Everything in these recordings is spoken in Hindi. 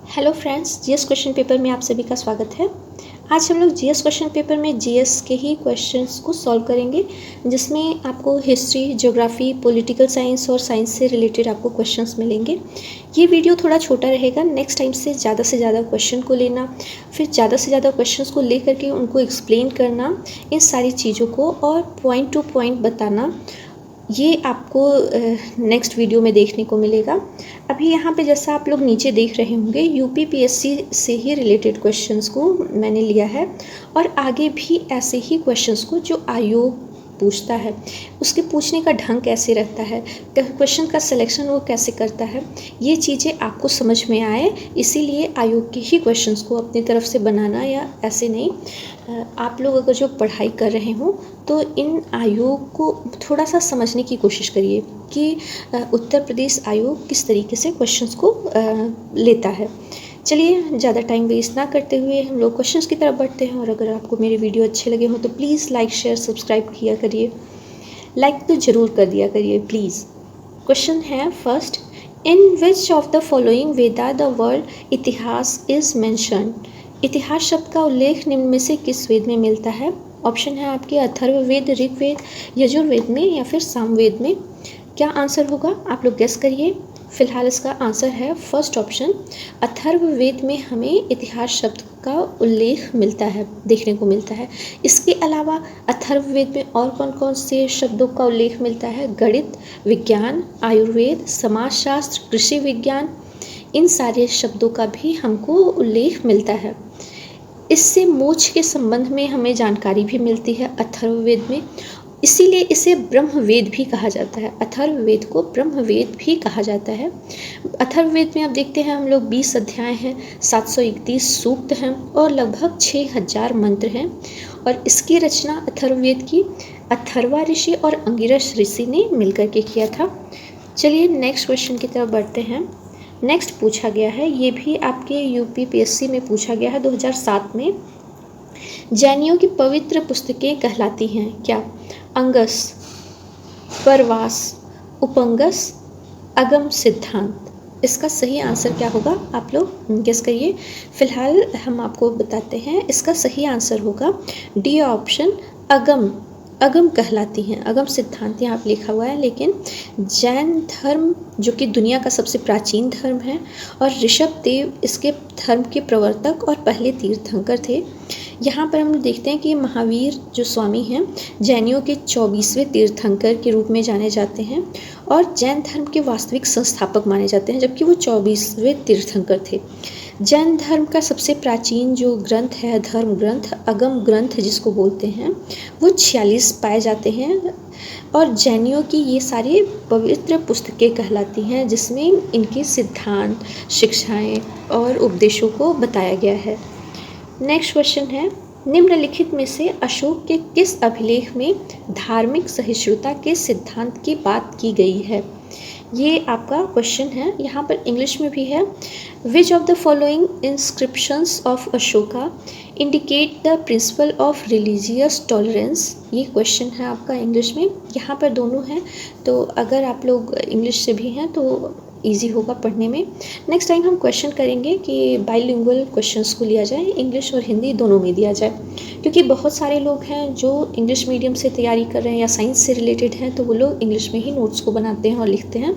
Hello friends, GS question paper में आप सभी का स्वागत है। आज हम लोग जीएस क्वेश्चन पेपर में जीएस के ही क्वेश्चंस को सॉल्व करेंगे, जिसमें आपको हिस्ट्री, ज्योग्राफी, पॉलिटिकल साइंस और साइंस से रिलेटेड आपको क्वेश्चंस मिलेंगे। ये वीडियो थोड़ा छोटा रहेगा। नेक्स्ट टाइम से ज़्यादा क्वेश्चन को लेना, फिर ज़्यादा से ज़्यादा क्वेश्चंस को ले करके उनको एक्सप्लेन करना, इन सारी चीज़ों को और पॉइंट टू पॉइंट बताना, ये आपको नेक्स्ट वीडियो में देखने को मिलेगा। अभी यहाँ पे जैसा आप लोग नीचे देख रहे होंगे, यूपीपीएससी से ही रिलेटेड क्वेश्चंस को मैंने लिया है और आगे भी ऐसे ही क्वेश्चंस को जो आयोग पूछता है, उसके पूछने का ढंग कैसे रहता है, क्वेश्चन का सिलेक्शन वो कैसे करता है, ये चीज़ें आपको समझ में आए, इसीलिए आयोग के ही क्वेश्चंस को अपनी तरफ से बनाना, या ऐसे नहीं। आप लोग अगर जो पढ़ाई कर रहे हो तो इन आयोग को थोड़ा सा समझने की कोशिश करिए कि उत्तर प्रदेश आयोग किस तरीके से क्वेश्चंस को लेता है। चलिए, ज़्यादा टाइम वेस्ट ना करते हुए हम लोग क्वेश्चंस की तरफ बढ़ते हैं। और अगर आपको मेरे वीडियो अच्छे लगे हो तो प्लीज़ लाइक, शेयर, सब्सक्राइब किया करिए। लाइक तो ज़रूर कर दिया करिए प्लीज़। क्वेश्चन है first, in which of the following Veda the word इतिहास इज मैंशन्ड। इतिहास शब्द का उल्लेख निम्न में से किस वेद में मिलता है? ऑप्शन है आपके अथर्ववेद, ऋग्वेद, यजुर्वेद में या फिर सामवेद में। क्या आंसर होगा आप लोग गेस करिए। फिलहाल इसका आंसर है फर्स्ट ऑप्शन, अथर्ववेद में हमें इतिहास शब्द का उल्लेख मिलता है, देखने को मिलता है। इसके अलावा अथर्ववेद में और कौन कौन से शब्दों का उल्लेख मिलता है? गणित, विज्ञान, आयुर्वेद, समाजशास्त्र, कृषि विज्ञान, इन सारे शब्दों का भी हमको उल्लेख मिलता है। इससे मोक्ष के संबंध में हमें जानकारी भी मिलती है अथर्ववेद में, इसीलिए इसे ब्रह्मवेद भी कहा जाता है। अथर्ववेद को ब्रह्मवेद भी कहा जाता है। अथर्ववेद में आप देखते हैं हम लोग 20 अध्याय हैं, 731 सूक्त हैं और लगभग 6000 मंत्र हैं। और इसकी रचना अथर्ववेद की अथर्वा ऋषि और अंगिरस ऋषि ने मिलकर के किया था। चलिए नेक्स्ट क्वेश्चन की तरफ बढ़ते हैं। नेक्स्ट पूछा गया है, ये भी आपके यूपीपीएससी में पूछा गया है 2007 में। जैनियों की पवित्र पुस्तकें कहलाती हैं क्या? अंगस, परवास, उपंगस, अगम सिद्धांत। इसका सही आंसर क्या होगा आप लोग गेस करिए। फिलहाल हम आपको बताते हैं, इसका सही आंसर होगा डी ऑप्शन, अगम कहलाती हैं। अगम सिद्धांत यहाँ पे लिखा हुआ है, लेकिन जैन धर्म जो कि दुनिया का सबसे प्राचीन धर्म है और ऋषभ देव इसके धर्म के प्रवर्तक और पहले तीर्थंकर थे। यहाँ पर हम देखते हैं कि महावीर जो स्वामी हैं, जैनियों के 24वें तीर्थंकर के रूप में जाने जाते हैं और जैन धर्म के वास्तविक संस्थापक माने जाते हैं, जबकि वो 24वें तीर्थंकर थे। जैन धर्म का सबसे प्राचीन जो ग्रंथ है, धर्म ग्रंथ, अगम ग्रंथ जिसको बोलते हैं, वो 46 पाए जाते हैं और जैनियों की ये सारी पवित्र पुस्तकें कहलाती हैं, जिसमें इनके सिद्धांत, शिक्षाएं और उपदेशों को बताया गया है। नेक्स्ट क्वेश्चन है, निम्नलिखित में से अशोक के किस अभिलेख में धार्मिक सहिष्णुता के सिद्धांत की बात की गई है? ये आपका क्वेश्चन है, यहाँ पर इंग्लिश में भी है। Which of the following inscriptions of Ashoka indicate the principle of religious tolerance. ये क्वेश्चन है आपका इंग्लिश में, यहाँ पर दोनों हैं, तो अगर आप लोग इंग्लिश से भी हैं तो इजी होगा पढ़ने में। नेक्स्ट टाइम हम क्वेश्चन करेंगे कि बाइलिंगुअल क्वेश्चंस को लिया जाए, इंग्लिश और हिंदी दोनों में दिया जाए, क्योंकि बहुत सारे लोग हैं जो इंग्लिश मीडियम से तैयारी कर रहे हैं या साइंस से रिलेटेड हैं, तो वो लोग इंग्लिश में ही नोट्स को बनाते हैं और लिखते हैं।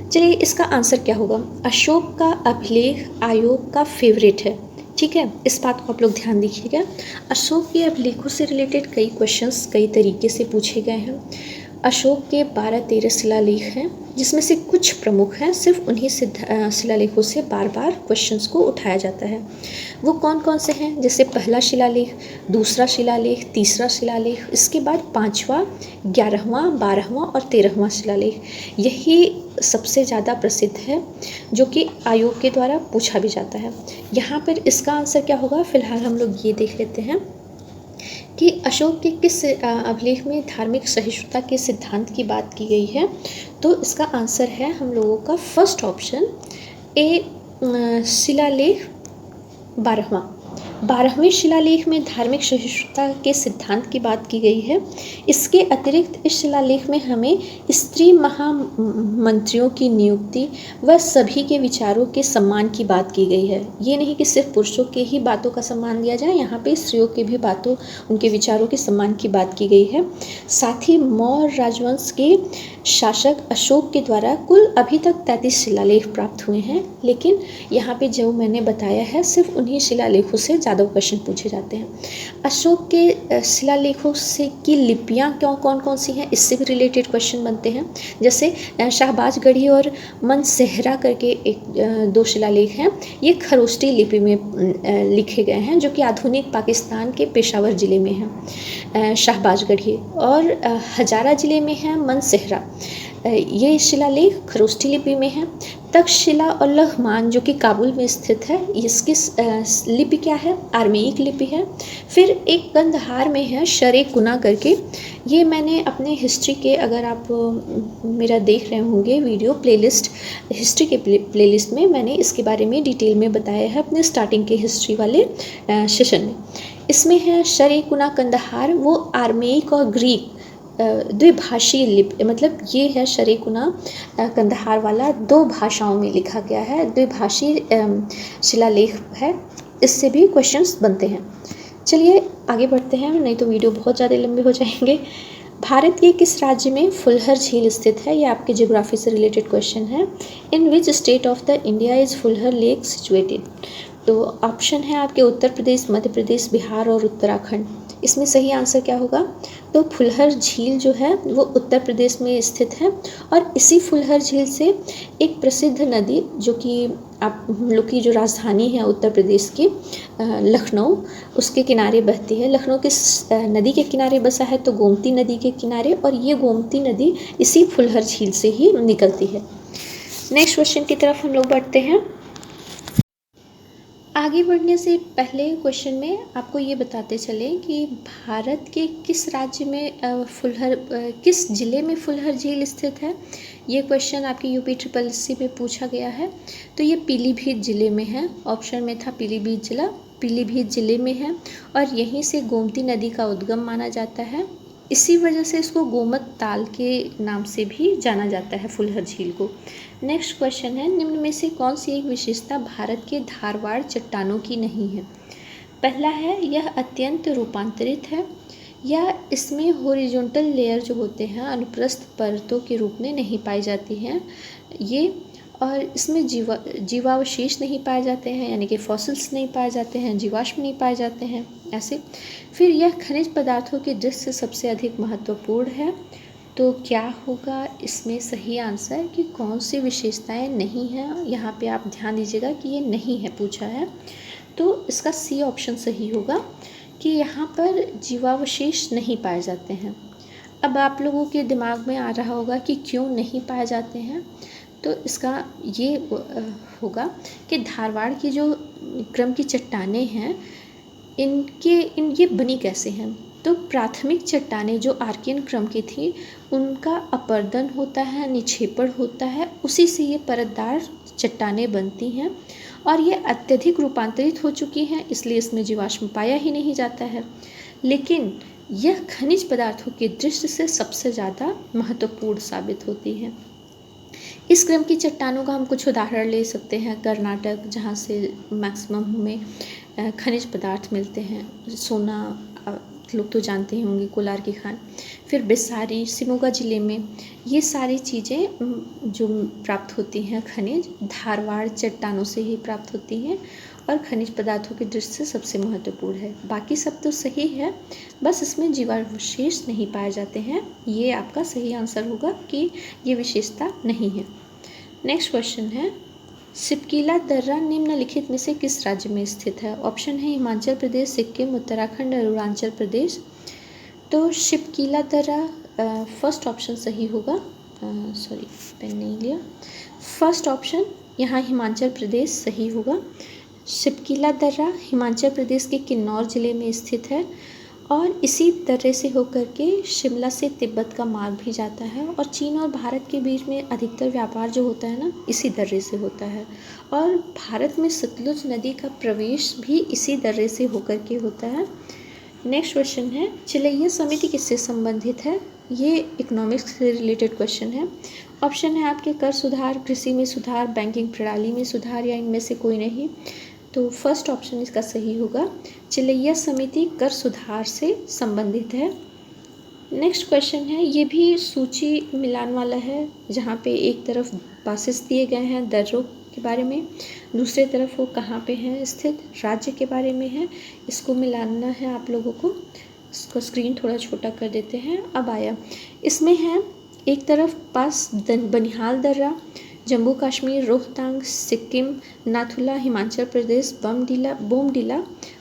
चलिए, इसका आंसर क्या होगा? अशोक का अभिलेख आयोग का फेवरेट है। ठीक है, इस बात को आप लोग ध्यान दीजिएगा। अशोक के अभिलेखों से रिलेटेड कई क्वेश्चंस कई तरीके से पूछे गए हैं। अशोक के 12-13 शिलालेख हैं, जिसमें से कुछ प्रमुख हैं, सिर्फ उन्हीं शिलालेखों से बार बार क्वेश्चंस को उठाया जाता है। वो कौन कौन से हैं? जैसे पहला शिलालेख, दूसरा शिलालेख, तीसरा शिलालेख, इसके बाद 5वां, 11वां, 12वां और 13वां शिलालेख। यही सबसे ज़्यादा प्रसिद्ध है, जो कि आयोग के द्वारा पूछा भी जाता है। यहाँ पर इसका आंसर क्या होगा? फिलहाल हम लोग ये देख लेते हैं कि अशोक के किस अभिलेख में धार्मिक सहिष्णुता के सिद्धांत की बात की गई है। तो इसका आंसर है हम लोगों का फर्स्ट ऑप्शन, ए शिलालेख 12वां। 12वें शिलालेख में धार्मिक सहिष्णुता के सिद्धांत की बात की गई है। इसके अतिरिक्त इस शिलालेख में हमें स्त्री महामंत्रियों की नियुक्ति व सभी के विचारों के सम्मान की बात की गई है। ये नहीं कि सिर्फ पुरुषों के ही बातों का सम्मान दिया जाए, यहाँ पे स्त्रियों के भी बातों, उनके विचारों के सम्मान की बात की गई है। साथ ही मौर्य राजवंश के शासक अशोक के द्वारा कुल अभी तक 33 शिलालेख प्राप्त हुए हैं, लेकिन यहाँ पे जो मैंने बताया है सिर्फ उन्हीं शिलालेखों से ज़्यादा क्वेश्चन पूछे जाते हैं। अशोक के शिलालेखों से की लिपियाँ कौन कौन सी हैं, इससे भी रिलेटेड क्वेश्चन बनते हैं। जैसे शाहबाजगढ़ी और मनसेहरा करके दो शिलालेख हैं, ये खरोष्टी लिपि में लिखे गए हैं, जो कि आधुनिक पाकिस्तान के पेशावर ज़िले में है शाहबाजगढ़ी, और हजारा ज़िले में है मनसेहरा। ये शिलालेख खरोष्टी लिपि में है। तक्षशिला और लहमान जो कि काबुल में स्थित है, इसकी लिपि क्या है, आर्मेयिक लिपि है। फिर एक कंदहार में है शरे कुना करके, ये मैंने अपने हिस्ट्री के, अगर आप मेरा देख रहे होंगे वीडियो प्लेलिस्ट, हिस्ट्री के प्लेलिस्ट में मैंने इसके बारे में डिटेल में बताया है अपने स्टार्टिंग के हिस्ट्री वाले सेशन में। इसमें है शरे कुना कंदहार, वो आर्मेयिक और ग्रीक द्विभाषीय लिपि, मतलब ये है शरेकुना कंदहार वाला, दो भाषाओं में लिखा गया है, द्विभाषी शिलालेख है। इससे भी क्वेश्चंस बनते हैं। चलिए आगे बढ़ते हैं, नहीं तो वीडियो बहुत ज़्यादा लंबे हो जाएंगे। भारत के किस राज्य में फुलहर झील स्थित है, ये आपके ज्योग्राफी से रिलेटेड क्वेश्चन है। In which state of the India is Phulhar lake situated. तो ऑप्शन है आपके उत्तर प्रदेश, मध्य प्रदेश, बिहार और उत्तराखंड। इसमें सही आंसर क्या होगा, तो फुलहर झील जो है वो उत्तर प्रदेश में स्थित है। और इसी फुलहर झील से एक प्रसिद्ध नदी, जो कि आप लोग की जो राजधानी है उत्तर प्रदेश की लखनऊ, उसके किनारे बहती है। लखनऊ किस नदी के किनारे बसा है, तो गोमती नदी के किनारे, और ये गोमती नदी इसी फुलहर झील से ही निकलती है। नेक्स्ट क्वेश्चन की तरफ हम लोग बढ़ते हैं। आगे बढ़ने से पहले क्वेश्चन में आपको ये बताते चलें कि भारत के किस राज्य में किस ज़िले में फुलहर झील स्थित है। ये क्वेश्चन आपकी यूपी SSSC में पूछा गया है। तो ये पीलीभीत ज़िले में है, ऑप्शन में था पीलीभीत ज़िला, पीलीभीत ज़िले में है, और यहीं से गोमती नदी का उद्गम माना जाता है। इसी वजह से इसको गोमत ताल के नाम से भी जाना जाता है फुलहर झील को। नेक्स्ट क्वेश्चन है, निम्न में से कौन सी एक विशेषता भारत के धारवाड़ चट्टानों की नहीं है। पहला है, यह अत्यंत रूपांतरित है, या इसमें हॉरिजॉन्टल लेयर जो होते हैं अनुप्रस्थ परतों के रूप में नहीं पाई जाती हैं ये, और इसमें जीवावशेष नहीं पाए जाते हैं, यानी कि फॉसिल्स नहीं पाए जाते हैं, जीवाश्म नहीं पाए जाते हैं ऐसे। फिर यह खनिज पदार्थों की दृष्टि से सबसे अधिक महत्वपूर्ण है। तो क्या होगा इसमें सही आंसर, कि कौन सी विशेषताएं नहीं हैं। यहाँ पे आप ध्यान दीजिएगा कि ये नहीं है पूछा है, तो इसका सी ऑप्शन सही होगा कि यहाँ पर जीवावशेष नहीं पाए जाते हैं। अब आप लोगों के दिमाग में आ रहा होगा कि क्यों नहीं पाए जाते हैं, तो इसका ये होगा कि धारवाड़ की जो क्रम की चट्टानें हैं ये बनी कैसे हैं। तो प्राथमिक चट्टानें जो आर्कियन क्रम की थी, उनका अपर्दन होता है, निक्षेपण होता है, उसी से ये परतदार चट्टानें बनती हैं, और ये अत्यधिक रूपांतरित हो चुकी हैं, इसलिए इसमें जीवाश्म पाया ही नहीं जाता है। लेकिन यह खनिज पदार्थों की दृष्टि से सबसे ज़्यादा महत्वपूर्ण साबित होती हैं। इस क्रम की चट्टानों का हम कुछ उदाहरण ले सकते हैं। कर्नाटक, जहाँ से मैक्सिमम हमें खनिज पदार्थ मिलते हैं, सोना लोग तो जानते ही होंगे, कोलार की खान। फिर बिसारी, शिमोगा ज़िले में ये सारी चीज़ें जो प्राप्त होती हैं खनिज, धारवाड़ चट्टानों से ही प्राप्त होती हैं, और खनिज पदार्थों की दृष्टि से सबसे महत्वपूर्ण है। बाकी सब तो सही है, बस इसमें जीवावशेष नहीं पाए जाते हैं। ये आपका सही आंसर होगा कि ये विशेषता नहीं है। नेक्स्ट क्वेश्चन है, सिपकीला दर्रा निम्नलिखित में से किस राज्य में स्थित है। ऑप्शन है हिमाचल प्रदेश, सिक्किम, उत्तराखंड और अरुणाचल प्रदेश। तो सिपकीला दर्रा फर्स्ट ऑप्शन सही होगा। सॉरी, पेन नहीं लिया। फर्स्ट ऑप्शन यहाँ हिमाचल प्रदेश सही होगा। सिपकीला दर्रा हिमाचल प्रदेश के किन्नौर ज़िले में स्थित है, और इसी तरह से होकर के शिमला से तिब्बत का मार्ग भी जाता है, और चीन और भारत के बीच में अधिकतर व्यापार जो होता है ना, इसी दर्रे से होता है। और भारत में सतलुज नदी का प्रवेश भी इसी दर्रे से होकर के होता है। नेक्स्ट क्वेश्चन है, चिलैया समिति किससे संबंधित है? ये इकोनॉमिक्स से रिलेटेड क्वेश्चन है। ऑप्शन है आपके कर सुधार, कृषि में सुधार, बैंकिंग प्रणाली में सुधार, या इनमें से कोई नहीं। तो फर्स्ट ऑप्शन इसका सही होगा, चिलैया समिति कर सुधार से संबंधित है। नेक्स्ट क्वेश्चन है, ये भी सूची मिलान वाला है, जहाँ पे एक तरफ पासेस दिए गए हैं दर्रों के बारे में, दूसरे तरफ वो कहाँ पे हैं स्थित, राज्य के बारे में है। इसको मिलाना है आप लोगों को। इसको स्क्रीन थोड़ा छोटा कर देते हैं। अब आया, इसमें है एक तरफ पास बनिहाल दर्रा, जम्मू कश्मीर, रोहतांग सिक्किम, नाथुला हिमाचल प्रदेश, बोमडिला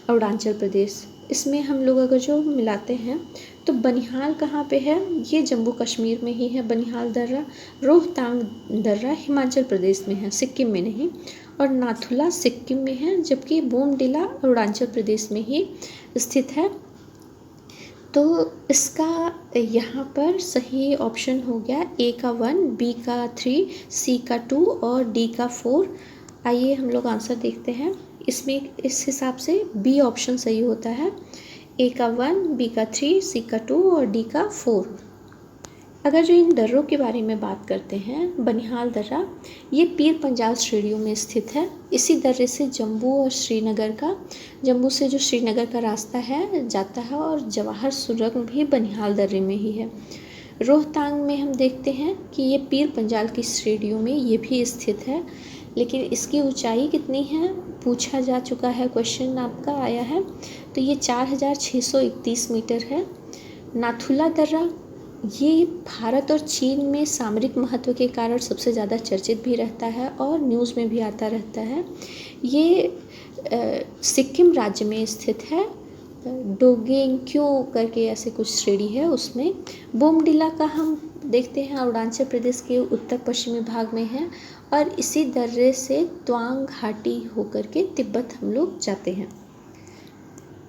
अरुणाचल प्रदेश। इसमें हम लोग अगर जो मिलाते हैं तो बनिहाल कहाँ पे है? ये जम्मू कश्मीर में ही है बनिहाल दर्रा। रोहतांग दर्रा हिमाचल प्रदेश में है, सिक्किम में नहीं। और नाथुला सिक्किम में है, जबकि बोमडिला अरुणाचल प्रदेश में ही स्थित है। तो इसका यहाँ पर सही ऑप्शन हो गया ए का 1, बी का 3, सी का 2 और डी का 4। आइए हम लोग आंसर देखते हैं। इसमें इस हिसाब से बी ऑप्शन सही होता है। ए का 1, बी का 3, सी का 2 और डी का 4। अगर जो इन दर्रों के बारे में बात करते हैं, बनिहाल दर्रा ये पीर पंजाल श्रेणियों में स्थित है। इसी दर्रे से जम्मू से जो श्रीनगर का रास्ता है जाता है, और जवाहर सुरंग भी बनिहाल दर्रे में ही है। रोहतांग में हम देखते हैं कि ये पीर पंजाल की श्रेणियों में ये भी स्थित है, लेकिन इसकी ऊंचाई कितनी है पूछा जा चुका है, क्वेश्चन आपका आया है। तो ये 4631 मीटर है। नाथुला दर्रा ये भारत और चीन में सामरिक महत्व के कारण सबसे ज़्यादा चर्चित भी रहता है और न्यूज़ में भी आता रहता है। ये सिक्किम राज्य में स्थित है, डोगेंग्क्यो करके ऐसे कुछ श्रेणी है उसमें। बोमडिला का हम देखते हैं अरुणाचल प्रदेश के उत्तर पश्चिमी भाग में है, और इसी दर्रे से त्वांग घाटी होकर के तिब्बत हम लोग जाते हैं।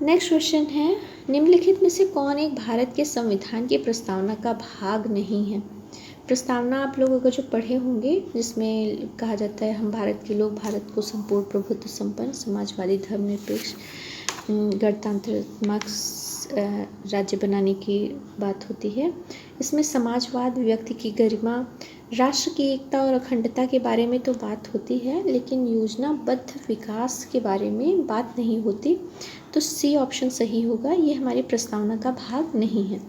नेक्स्ट क्वेश्चन है, निम्नलिखित में से कौन एक भारत के संविधान की प्रस्तावना का भाग नहीं है? प्रस्तावना आप लोग अगर जो पढ़े होंगे, जिसमें कहा जाता है हम भारत के लोग भारत को संपूर्ण प्रभुत्व संपन्न समाजवादी धर्मनिरपेक्ष गणतंत्रात्मक राज्य बनाने की बात होती है। इसमें समाजवाद, व्यक्ति की गरिमा, राष्ट्र की एकता और अखंडता के बारे में तो बात होती है, लेकिन योजनाबद्ध विकास के बारे में बात नहीं होती। तो सी ऑप्शन सही होगा, ये हमारी प्रस्तावना का भाग नहीं है।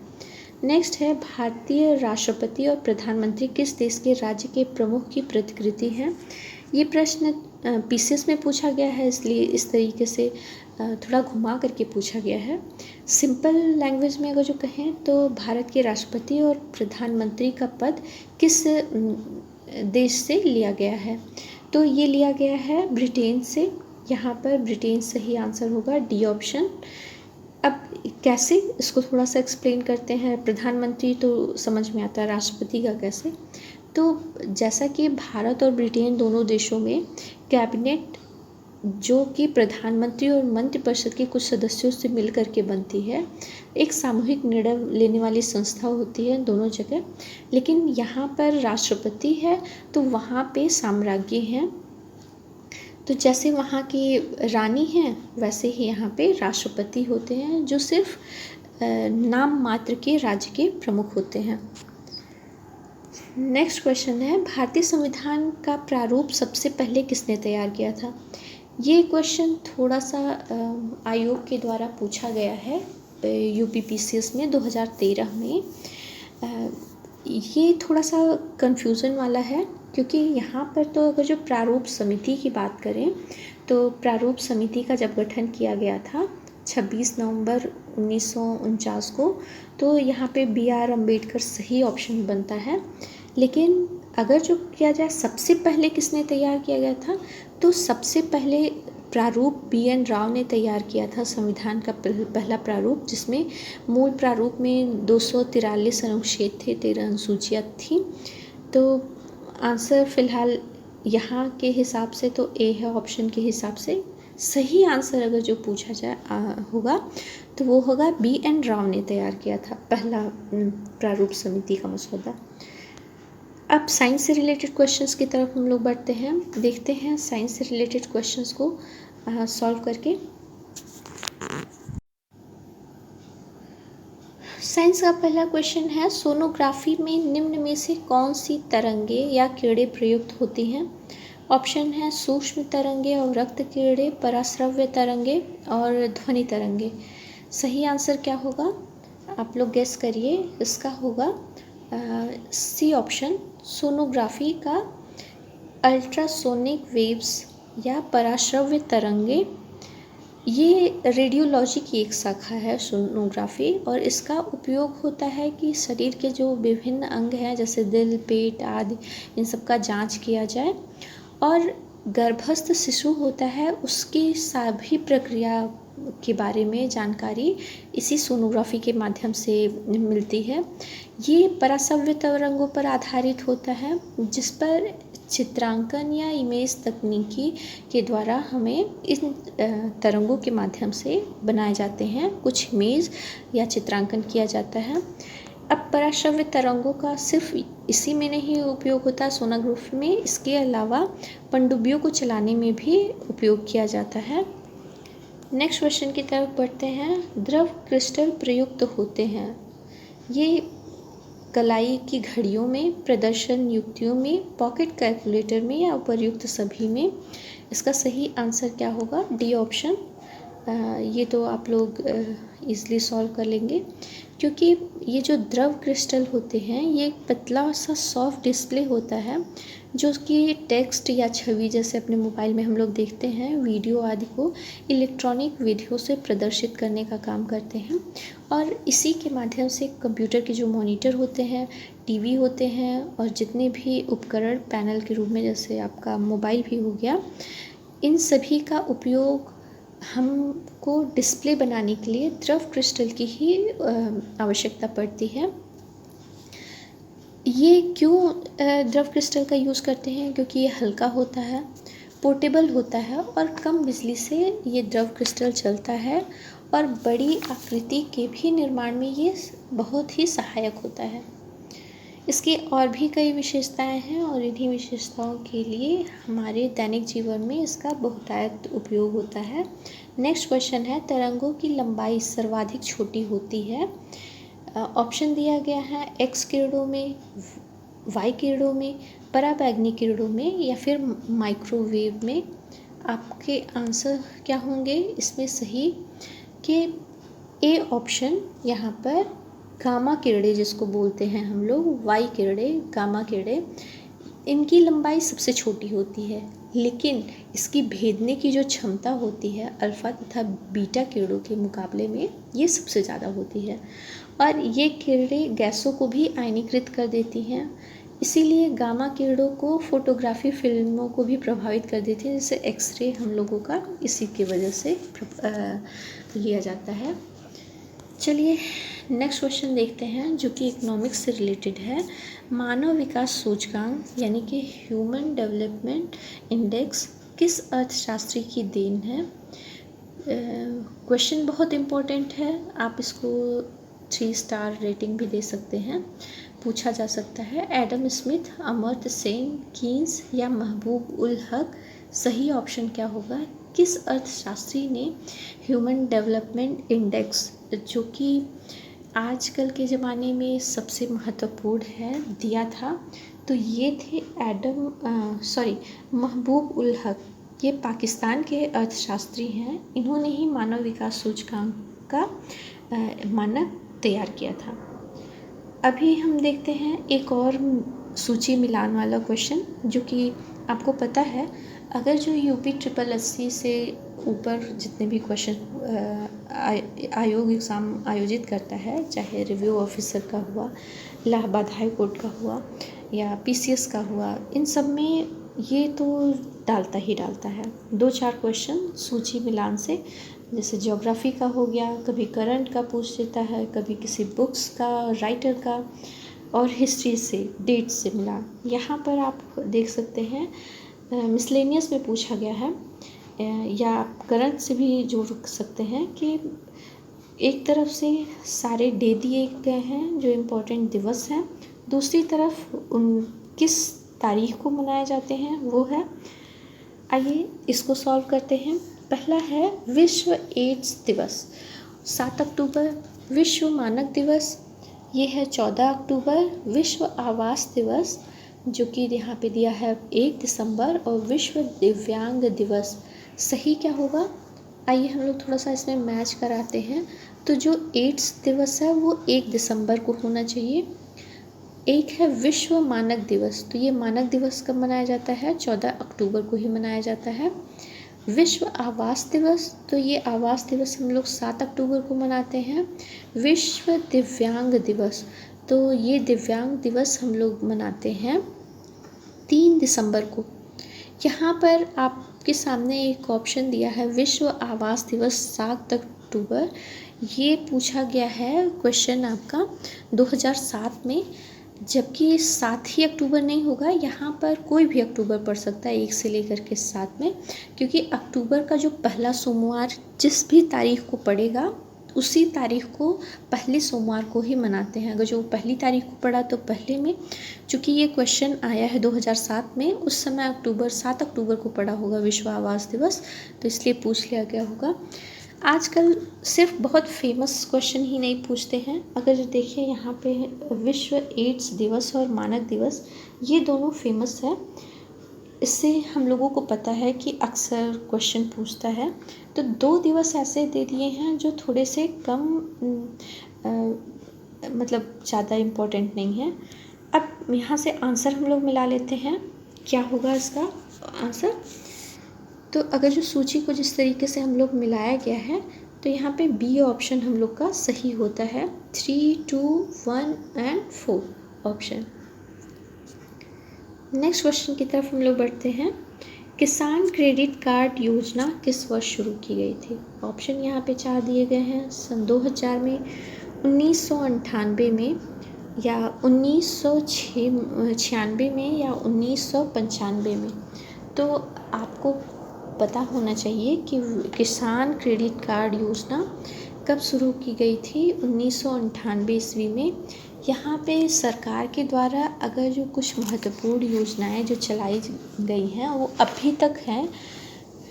नेक्स्ट है, भारतीय राष्ट्रपति और प्रधानमंत्री किस देश के राज्य के प्रमुख की प्रतिकृति है? ये प्रश्न पीसीएस में पूछा गया है, इसलिए इस तरीके से थोड़ा घुमा करके पूछा गया है। सिंपल लैंग्वेज में अगर जो कहें तो भारत के राष्ट्रपति और प्रधानमंत्री का पद किस देश से लिया गया है? तो ये लिया गया है ब्रिटेन से। यहाँ पर ब्रिटेन सही आंसर होगा, डी ऑप्शन। अब कैसे, इसको थोड़ा सा एक्सप्लेन करते हैं। प्रधानमंत्री तो समझ में आता है, राष्ट्रपति का कैसे? तो जैसा कि भारत और ब्रिटेन दोनों देशों में कैबिनेट जो कि प्रधानमंत्री और मंत्रिपरिषद के कुछ सदस्यों से मिल करके बनती है, एक सामूहिक निर्णय लेने वाली संस्था होती है दोनों जगह। लेकिन यहाँ पर राष्ट्रपति है तो वहाँ पे साम्राज्य हैं, तो जैसे वहाँ की रानी हैं वैसे ही यहाँ पे राष्ट्रपति होते हैं, जो सिर्फ नाम मात्र के राज्य के प्रमुख होते हैं। नेक्स्ट क्वेश्चन है, भारतीय संविधान का प्रारूप सबसे पहले किसने तैयार किया था? ये क्वेश्चन थोड़ा सा आयोग के द्वारा पूछा गया है यूपीपीसीएस में 2013 में। ये थोड़ा सा कंफ्यूजन वाला है, क्योंकि यहाँ पर तो अगर जो प्रारूप समिति की बात करें तो प्रारूप समिति का जब गठन किया गया था 26 नवंबर 1949 को, तो यहाँ पे BR अम्बेडकर सही ऑप्शन बनता है। लेकिन अगर जो किया जाए सबसे पहले किसने तैयार किया गया था, तो सबसे पहले प्रारूप BN राव ने तैयार किया था संविधान का पहला प्रारूप, जिसमें मूल प्रारूप में 243 अनुच्छेद थे, 13 अनुसूचियाँ थीं। तो आंसर फ़िलहाल यहाँ के हिसाब से तो ए है, ऑप्शन के हिसाब से। सही आंसर अगर जो पूछा जाए होगा तो वो होगा B.N. राव ने तैयार किया था पहला प्रारूप समिति का मसौदा। अब साइंस से रिलेटेड क्वेश्चंस की तरफ हम लोग बढ़ते हैं, देखते हैं साइंस से रिलेटेड क्वेश्चंस को सॉल्व करके। साइंस का पहला क्वेश्चन है, सोनोग्राफी में निम्न में से कौन सी तरंगे या किरणें प्रयुक्त होती हैं? ऑप्शन है सूक्ष्म तरंगे, अवरक्त किरणें, पराश्रव्य तरंगे और ध्वनि तरंगे। सही आंसर क्या होगा, आप लोग गेस करिए। इसका होगा सी ऑप्शन, सोनोग्राफी का अल्ट्रासोनिक वेव्स या पराश्रव्य तरंगे, ये रेडियोलॉजी की एक शाखा है सोनोग्राफी, और इसका उपयोग होता है कि शरीर के जो विभिन्न अंग हैं जैसे दिल, पेट आदि, इन सब का जांच किया जाए, और गर्भस्थ शिशु होता है उसकी सभी प्रक्रिया के बारे में जानकारी इसी सोनोग्राफी के माध्यम से मिलती है। ये पराश्रव्य तरंगों पर आधारित होता है, जिस पर चित्रांकन या इमेज तकनीकी के द्वारा हमें इन तरंगों के माध्यम से बनाए जाते हैं, कुछ इमेज या चित्रांकन किया जाता है। अब पराश्रव्य तरंगों का सिर्फ इसी में नहीं उपयोग होता सोनोग्राफी में, इसके अलावा पनडुब्बियों को चलाने में भी उपयोग किया जाता है। नेक्स्ट क्वेश्चन की तरफ बढ़ते हैं, द्रव क्रिस्टल प्रयुक्त होते हैं ये कलाई की घड़ियों में, प्रदर्शन युक्तियों में, पॉकेट कैलकुलेटर में या उपर्युक्त सभी में? इसका सही आंसर क्या होगा, डी ऑप्शन। ये तो आप लोग इजीली सॉल्व कर लेंगे, क्योंकि ये जो द्रव क्रिस्टल होते हैं ये एक पतला सा सॉफ्ट डिस्प्ले होता है, जो कि टेक्स्ट या छवि जैसे अपने मोबाइल में हम लोग देखते हैं, वीडियो आदि को इलेक्ट्रॉनिक वीडियो से प्रदर्शित करने का काम करते हैं, और इसी के माध्यम से कंप्यूटर के जो मॉनिटर होते हैं, टीवी होते हैं, और जितने भी उपकरण पैनल के रूप में जैसे आपका मोबाइल भी हो गया, इन सभी का उपयोग हमको डिस्प्ले बनाने के लिए द्रव क्रिस्टल की ही आवश्यकता पड़ती है। ये क्यों द्रव क्रिस्टल का यूज़ करते हैं, क्योंकि ये हल्का होता है, पोर्टेबल होता है, और कम बिजली से ये द्रव क्रिस्टल चलता है, और बड़ी आकृति के भी निर्माण में ये बहुत ही सहायक होता है। इसकी और भी कई विशेषताएं हैं, और इन्हीं विशेषताओं के लिए हमारे दैनिक जीवन में इसका बहुतायत उपयोग होता है। नेक्स्ट क्वेश्चन है, तरंगों की लंबाई सर्वाधिक छोटी होती है? ऑप्शन दिया गया है एक्स किरणों में, वाई किरणों में, पराबैंगनी किरणों में, या फिर माइक्रोवेव में। आपके आंसर क्या होंगे इसमें सही, कि ए ऑप्शन यहाँ पर गामा किरणें जिसको बोलते हैं हम लोग, वाई किरणें, गामा किरणें, इनकी लंबाई सबसे छोटी होती है, लेकिन इसकी भेदने की जो क्षमता होती है अल्फ़ा तथा बीटा किरणों के मुकाबले में ये सबसे ज़्यादा होती है, और ये किरणें गैसों को भी आयनीकृत कर देती हैं। इसीलिए गामा किरणों को फोटोग्राफी फिल्मों को भी प्रभावित कर देती है, जैसे एक्सरे हम लोगों का इसी की वजह से लिया जाता है। चलिए नेक्स्ट क्वेश्चन देखते हैं, जो कि इकोनॉमिक्स से रिलेटेड है। मानव विकास सूचकांक यानी कि ह्यूमन डेवलपमेंट इंडेक्स किस अर्थशास्त्री की देन है? क्वेश्चन बहुत इम्पोर्टेंट है, आप इसको 3 स्टार रेटिंग भी दे सकते हैं। पूछा जा सकता है Adam Smith, Amartya Sen, Keynes या महबूब उल हक? सही ऑप्शन क्या होगा, किस अर्थशास्त्री ने ह्यूमन डेवलपमेंट इंडेक्स, जो कि आजकल के ज़माने में सबसे महत्वपूर्ण है, दिया था? तो ये थे महबूब उल हक। ये पाकिस्तान के अर्थशास्त्री हैं, इन्होंने ही मानव विकास सूचकांक का मानक तैयार किया था। अभी हम देखते हैं एक और सूची मिलान वाला क्वेश्चन, जो कि आपको पता है अगर जो यूपी 8080 से ऊपर जितने भी क्वेश्चन आयोग एग्ज़ाम आयोजित करता है, चाहे रिव्यू ऑफिसर का हुआ, इलाहाबाद हाई कोर्ट का हुआ, या पीसीएस का हुआ, इन सब में ये तो डालता ही डालता है 2-4 क्वेश्चन सूची मिलान से, जैसे ज्योग्राफी का हो गया, कभी करंट का पूछ देता है, कभी किसी बुक्स का, राइटर का, और हिस्ट्री से, डेट से मिलान। यहाँ पर आप देख सकते हैं मिसलेनियस में पूछा गया है, या आप करंट से भी जोड़ सकते हैं कि एक तरफ से सारे डे दिए गए हैं जो इम्पोर्टेंट दिवस हैं, दूसरी तरफ उन किस तारीख को मनाए जाते हैं वो है। आइए इसको सॉल्व करते हैं। पहला है विश्व एड्स दिवस 7 अक्टूबर, विश्व मानक दिवस ये है 14 अक्टूबर, विश्व आवास दिवस जो कि यहाँ पे दिया है 1 दिसंबर, और विश्व दिव्यांग दिवस सही क्या होगा। आइए हम लोग थोड़ा सा इसमें मैच कराते हैं। तो जो एड्स दिवस है वो 1 दिसंबर को होना चाहिए। एक है विश्व मानक दिवस, तो ये मानक दिवस कब मनाया जाता है, 14 अक्टूबर को ही मनाया जाता है। विश्व आवास दिवस, तो ये आवास दिवस हम लोग 7 अक्टूबर को मनाते हैं। विश्व दिव्यांग दिवस, तो ये दिव्यांग दिवस हम लोग मनाते हैं 3 दिसंबर को। यहाँ पर आपके सामने एक ऑप्शन दिया है विश्व आवास दिवस 7 अक्टूबर। ये पूछा गया है क्वेश्चन आपका 2007 में, जबकि 7 ही अक्टूबर नहीं होगा, यहाँ पर कोई भी अक्टूबर पड़ सकता है 1 से लेकर के 7 में, क्योंकि अक्टूबर का जो पहला सोमवार जिस भी तारीख को पड़ेगा उसी तारीख को पहले सोमवार को ही मनाते हैं। अगर जो पहली तारीख को पड़ा तो पहले में, चूँकि ये क्वेश्चन आया है 2007 में, उस समय 7 अक्टूबर को पड़ा होगा विश्व आवास दिवस, तो इसलिए पूछ लिया गया होगा। आजकल सिर्फ बहुत फेमस क्वेश्चन ही नहीं पूछते हैं। अगर देखिए यहाँ पे विश्व एड्स दिवस और मानक दिवस, ये दोनों फेमस है, इससे हम लोगों को पता है कि अक्सर क्वेश्चन पूछता है। तो 2 दिवस ऐसे दे दिए हैं जो थोड़े से कम मतलब ज़्यादा इम्पोर्टेंट नहीं है। अब यहाँ से आंसर हम लोग मिला लेते हैं, क्या होगा इसका आंसर। तो अगर जो सूची को जिस तरीके से हम लोग मिलाया गया है, तो यहाँ पे बी ऑप्शन हम लोग का सही होता है, 3, 2, 1 एंड 4 ऑप्शन। नेक्स्ट क्वेश्चन की तरफ हम लोग बढ़ते हैं। किसान क्रेडिट कार्ड योजना किस वर्ष शुरू की गई थी। ऑप्शन यहाँ पे 4 दिए गए हैं, सन 2000 में, 1998 में, या 1996 में, या 1995 में। तो आपको पता होना चाहिए कि किसान क्रेडिट कार्ड योजना कब शुरू की गई थी, 1998 ईस्वी में। यहाँ पे सरकार के द्वारा अगर जो कुछ महत्वपूर्ण योजनाएं जो चलाई गई हैं वो अभी तक हैं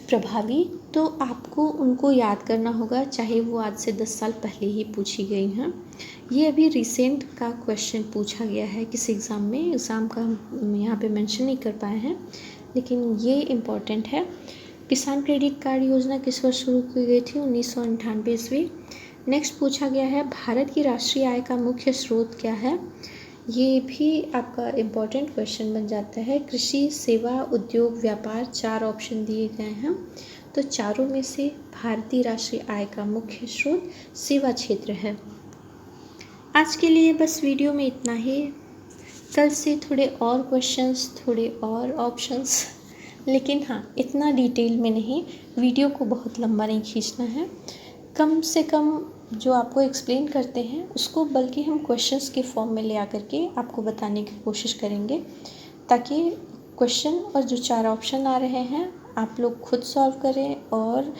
प्रभावी, तो आपको उनको याद करना होगा, चाहे वो आज से 10 साल पहले ही पूछी गई हैं। ये अभी रिसेंट का क्वेश्चन पूछा गया है किसी एग्ज़ाम में, एग्ज़ाम का हम यहाँ पे मेंशन नहीं कर पाए हैं, लेकिन ये इम्पॉर्टेंट है। किसान क्रेडिट कार्ड योजना किस वर्ष शुरू की गई थी, 1998 ईस्वी। नेक्स्ट पूछा गया है भारत की राष्ट्रीय आय का मुख्य स्रोत क्या है। ये भी आपका इम्पॉर्टेंट क्वेश्चन बन जाता है। कृषि, सेवा, उद्योग, व्यापार, 4 ऑप्शन दिए गए हैं, तो चारों में से भारतीय राष्ट्रीय आय का मुख्य स्रोत सेवा क्षेत्र है। आज के लिए बस वीडियो में इतना ही। कल से थोड़े और क्वेश्चंस, थोड़े और ऑप्शंस, लेकिन हाँ इतना डिटेल में नहीं, वीडियो को बहुत लंबा नहीं खींचना है। कम से कम जो आपको एक्सप्लेन करते हैं उसको बल्कि हम क्वेश्चंस के फॉर्म में ले आकर के आपको बताने की कोशिश करेंगे, ताकि क्वेश्चन और जो 4 ऑप्शन आ रहे हैं आप लोग खुद सॉल्व करें और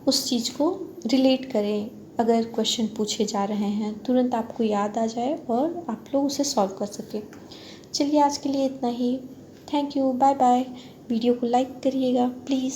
उस चीज़ को रिलेट करें। अगर क्वेश्चन पूछे जा रहे हैं तुरंत आपको याद आ जाए और आप लोग उसे सॉल्व कर सकें। चलिए आज के लिए इतना ही। Thank you, bye bye. Video को लाइक करिएगा प्लीज़।